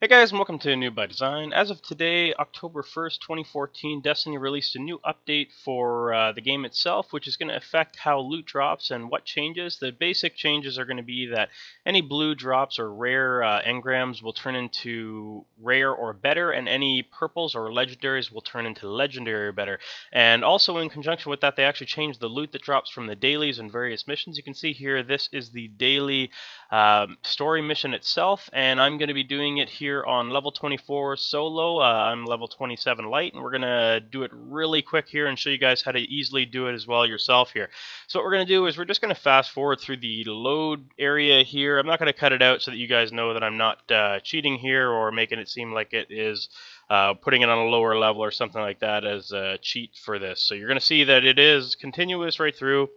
Hey guys, and welcome to New by Design. As of today, October 1st, 2014, Destiny released a new update for the game itself, which is going to affect how loot drops and what changes. The basic changes are going to be that any blue drops or rare engrams will turn into rare or better, and any purples or legendaries will turn into legendary or better. And also in conjunction with that, they actually changed the loot that drops from the dailies and various missions. You can see here, this is the daily story mission itself, and I'm going to be doing it here on level 24 solo. I'm level 27 light, and we're going to do it really quick here and show you guys how to easily do it as well yourself here. So what we're going to do is we're just going to fast forward through the load area here. I'm not going to cut it out so that you guys know that I'm not cheating here or making it seem like it is putting it on a lower level or something like that as a cheat for this. So you're going to see that it is continuous right through.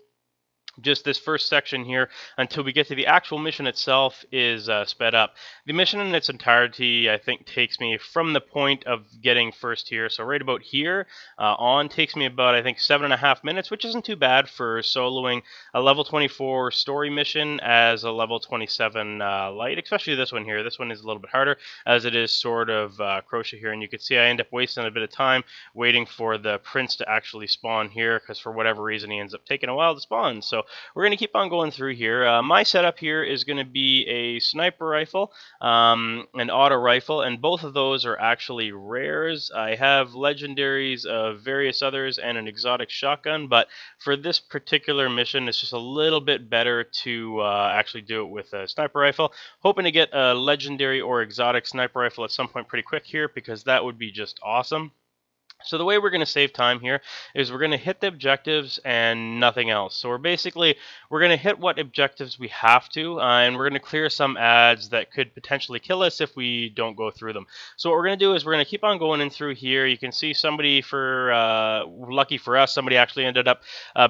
Just this first section here until we get to the actual mission itself is sped up. The mission in its entirety, I think, takes me from the point of getting first here, so right about here on, takes me about, I think, 7.5 minutes, which isn't too bad for soloing a level 24 story mission as a level 27 light, especially this one here. This one is a little bit harder as it is sort of crochet here, and you can see I end up wasting a bit of time waiting for the prince to actually spawn here because for whatever reason he ends up taking a while to spawn. So we're going to keep on going through here. My setup here is going to be a sniper rifle, an auto rifle, and both of those are actually rares. I have legendaries of various others and an exotic shotgun, but for this particular mission, it's just a little bit better to actually do it with a sniper rifle. Hoping to get a legendary or exotic sniper rifle at some point pretty quick here because that would be just awesome. So the way we're going to save time here is we're going to hit the objectives and nothing else. So we're going to hit what objectives we have to, and we're going to clear some ads that could potentially kill us if we don't go through them. So what we're going to do is we're going to keep on going in through here. You can see somebody, lucky for us, somebody actually ended up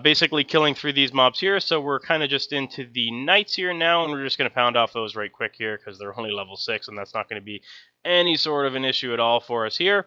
basically killing through these mobs here. So we're kind of just into the knights here now, and we're just going to pound off those right quick here because they're only level 6, and that's not going to be any sort of an issue at all for us here.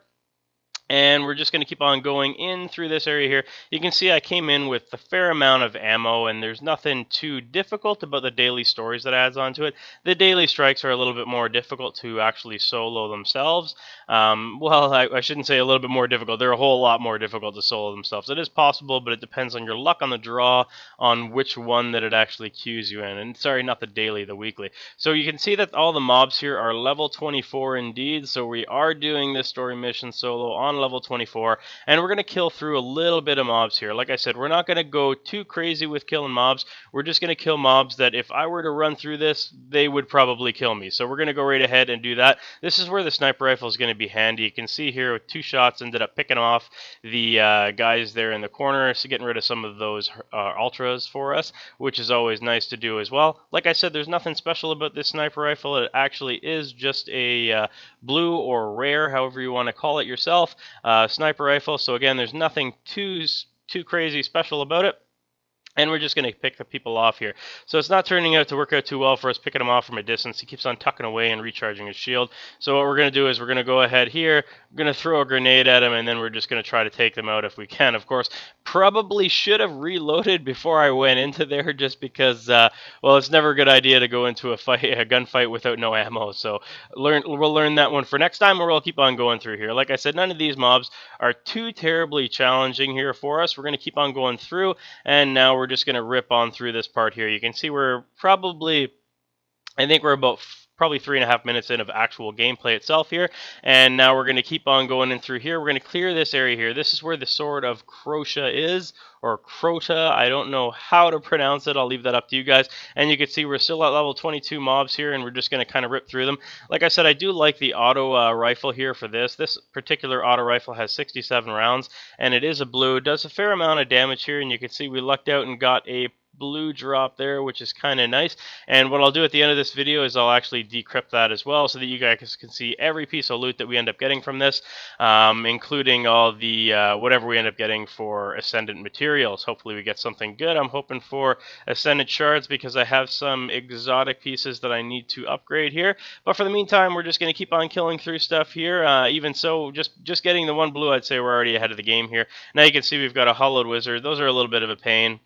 And we're just going to keep on going in through this area here. You can see I came in with a fair amount of ammo, and there's nothing too difficult about the daily stories that adds onto it. The daily strikes are a little bit more difficult to actually solo themselves. Well, I shouldn't say a little bit more difficult. They're a whole lot more difficult to solo themselves. It is possible, but it depends on your luck on the draw on which one that it actually queues you in. And sorry, not the daily, the weekly. So you can see that all the mobs here are level 24 indeed. So we are doing this story mission solo on level 24, and we're going to kill through a little bit of mobs here. Like I said, we're not going to go too crazy with killing mobs. We're just going to kill mobs that if I were to run through this, they would probably kill me. So we're going to go right ahead and do that. This is where the sniper rifle is going to be handy. You can see here with 2 shots ended up picking off the guys there in the corner, so getting rid of some of those ultras for us, which is always nice to do as well. Like I said, there's nothing special about this sniper rifle. It actually is just a blue or rare, however you want to call it yourself, sniper rifle. So again, there's nothing too crazy special about it. And we're just going to pick the people off here. So it's not turning out to work out too well for us picking him off from a distance. He keeps on tucking away and recharging his shield. So what we're going to do is we're going to go ahead here. We're going to throw a grenade at him, and then we're just going to try to take them out if we can. Of course, probably should have reloaded before I went into there just because, well, it's never a good idea to go into a gunfight without no ammo. So we'll learn that one for next time, or we'll keep on going through here. Like I said, none of these mobs are too terribly challenging here for us. We're going to keep on going through, and now we're just going to rip on through this part here. You can see we're probably, I think we're about probably 3.5 minutes in of actual gameplay itself here, and now we're going to keep on going in through here. We're going to clear this area here. This is where the Sword of Crota is, or Crota. I don't know how to pronounce it. I'll leave that up to you guys. And you can see we're still at level 22 mobs here, and we're just going to kind of rip through them. Like I said, I do like the auto rifle here for this. This particular auto rifle has 67 rounds, and it is a blue. It does a fair amount of damage here, and you can see we lucked out and got a blue drop there, which is kind of nice. And what I'll do at the end of this video is I'll actually decrypt that as well so that you guys can see every piece of loot that we end up getting from this, including all the whatever we end up getting for Ascendant materials. Hopefully we get something good. I'm hoping for Ascendant shards because I have some exotic pieces that I need to upgrade here. But for the meantime, we're just going to keep on killing through stuff here. Even so, just getting the one blue, I'd say we're already ahead of the game here. Now you can see we've got a hollowed wizard. Those are a little bit of a pain.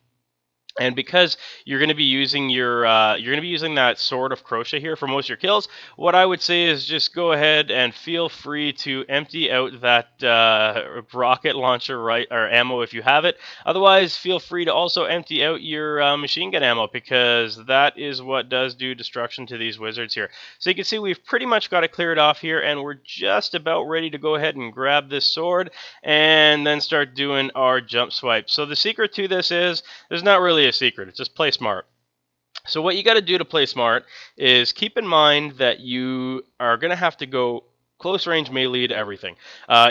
And because you're going to be using that sword of crochet here for most of your kills, what I would say is just go ahead and feel free to empty out that rocket launcher or ammo if you have it. Otherwise, feel free to also empty out your machine gun ammo, because that is what does do destruction to these wizards here. So you can see we've pretty much got it cleared off here, and we're just about ready to go ahead and grab this sword and then start doing our jump swipe. So the secret to this is, there's not really a secret. It's just play smart. So what you got to do to play smart is keep in mind that you are going to have to go close range melee to everything.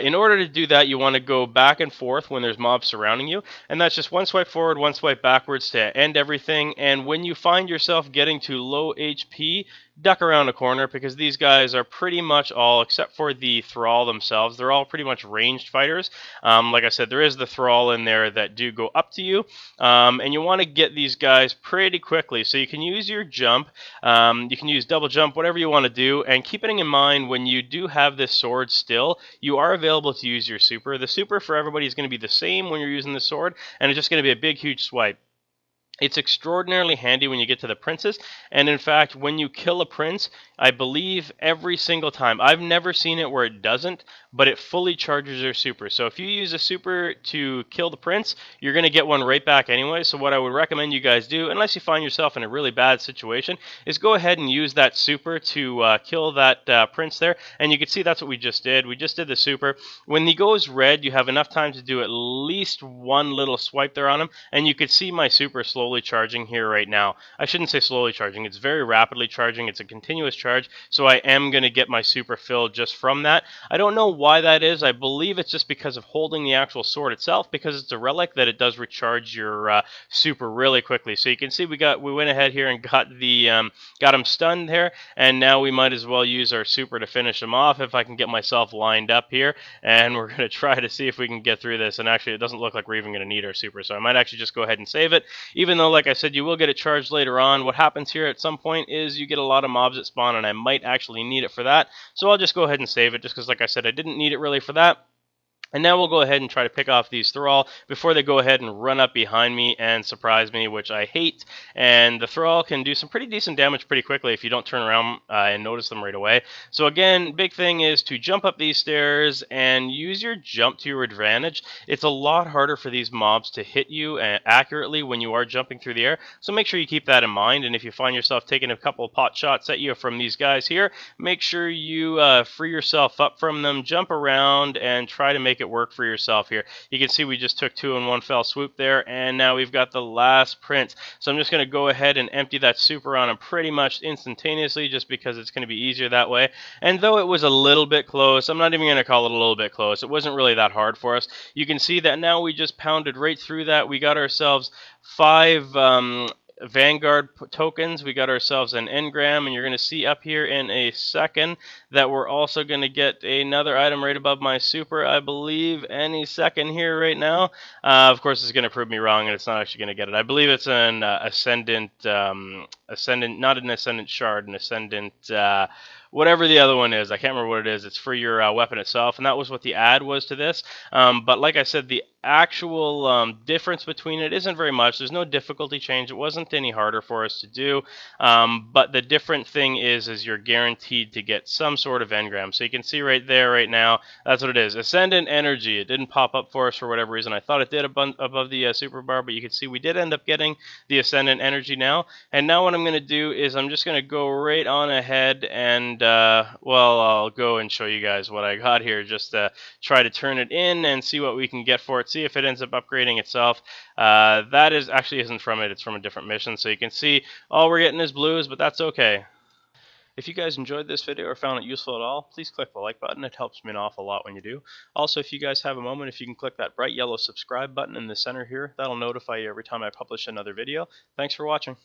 In order to do that, you want to go back and forth when there's mobs surrounding you, and that's just one swipe forward, one swipe backwards to end everything. And when you find yourself getting to low HP, duck around a corner, because these guys are pretty much all, except for the Thrall themselves, they're all pretty much ranged fighters. Like I said, there is the Thrall in there that do go up to you, and you want to get these guys pretty quickly. So you can use your jump, you can use double jump, whatever you want to do, and keeping in mind when you do have this sword still, you are available to use your super. The super for everybody is going to be the same when you're using the sword, and it's just going to be a big, huge swipe. It's extraordinarily handy when you get to the princes, and in fact, when you kill a prince, I believe every single time, I've never seen it where it doesn't, but it fully charges your super. So if you use a super to kill the prince, you're going to get one right back anyway. So what I would recommend you guys do, unless you find yourself in a really bad situation, is go ahead and use that super to kill that prince there. And you can see that's what we just did. We just did the super. When he goes red, you have enough time to do at least one little swipe there on him, and you could see my super slowly charging here right now. I shouldn't say slowly charging, it's very rapidly charging. It's a continuous charge, so I am going to get my super filled just from that. I don't know why that is. I believe it's just because of holding the actual sword itself, because it's a relic, that it does recharge your super really quickly. So you can see we went ahead here and got him stunned there, and now we might as well use our super to finish him off if I can get myself lined up here, and we're going to try to see if we can get through this. And actually, it doesn't look like we're even going to need our super, so I might actually just go ahead and save it, even though, like I said, you will get it charged later on. What happens here at some point is you get a lot of mobs that spawn, and I might actually need it for that, so I'll just go ahead and save it, just because, like I said, I didn't need it really for that. And now we'll go ahead and try to pick off these Thrall before they go ahead and run up behind me and surprise me, which I hate. And the Thrall can do some pretty decent damage pretty quickly if you don't turn around and notice them right away. So again, big thing is to jump up these stairs and use your jump to your advantage. It's a lot harder for these mobs to hit you accurately when you are jumping through the air, so make sure you keep that in mind. And if you find yourself taking a couple of pot shots at you from these guys here, make sure you free yourself up from them, jump around, and try to make it work for yourself here. You can see we just took two in one fell swoop there, and now we've got the last prince. So I'm just going to go ahead and empty that super on him pretty much instantaneously, just because it's going to be easier that way. And though it was a little bit close, I'm not even going to call it a little bit close. It wasn't really that hard for us. You can see that now we just pounded right through that. We got ourselves 5 Vanguard tokens. We got ourselves an engram, and you're going to see up here in a second that we're also going to get another item right above my super, I believe, any second here right now. Of course, it's going to prove me wrong, and it's not actually going to get it. I believe it's an Ascendant, not an Ascendant shard, an Ascendant, whatever the other one is. I can't remember what it is. It's for your weapon itself, and that was what the add was to this. But like I said, the actual difference between it isn't very much. There's no difficulty change. It wasn't any harder for us to do, but the different thing is you're guaranteed to get some sort of engram. So you can see right there right now, that's what it is. Ascendant energy. It didn't pop up for us for whatever reason. I thought it did above the super bar, but you can see we did end up getting the Ascendant energy now. And now what I'm going to do is I'm just going to go right on ahead and well, I'll go and show you guys what I got here, just to try to turn it in and see what we can get for it, see if it ends up upgrading itself. That actually isn't from it, it's from a different mission, so you can see all we're getting is blues, but that's okay. If you guys enjoyed this video or found it useful at all, please click the like button. It helps me an awful lot when you do. Also, if you guys have a moment, if you can click that bright yellow subscribe button in the center here, that'll notify you every time I publish another video. Thanks for watching.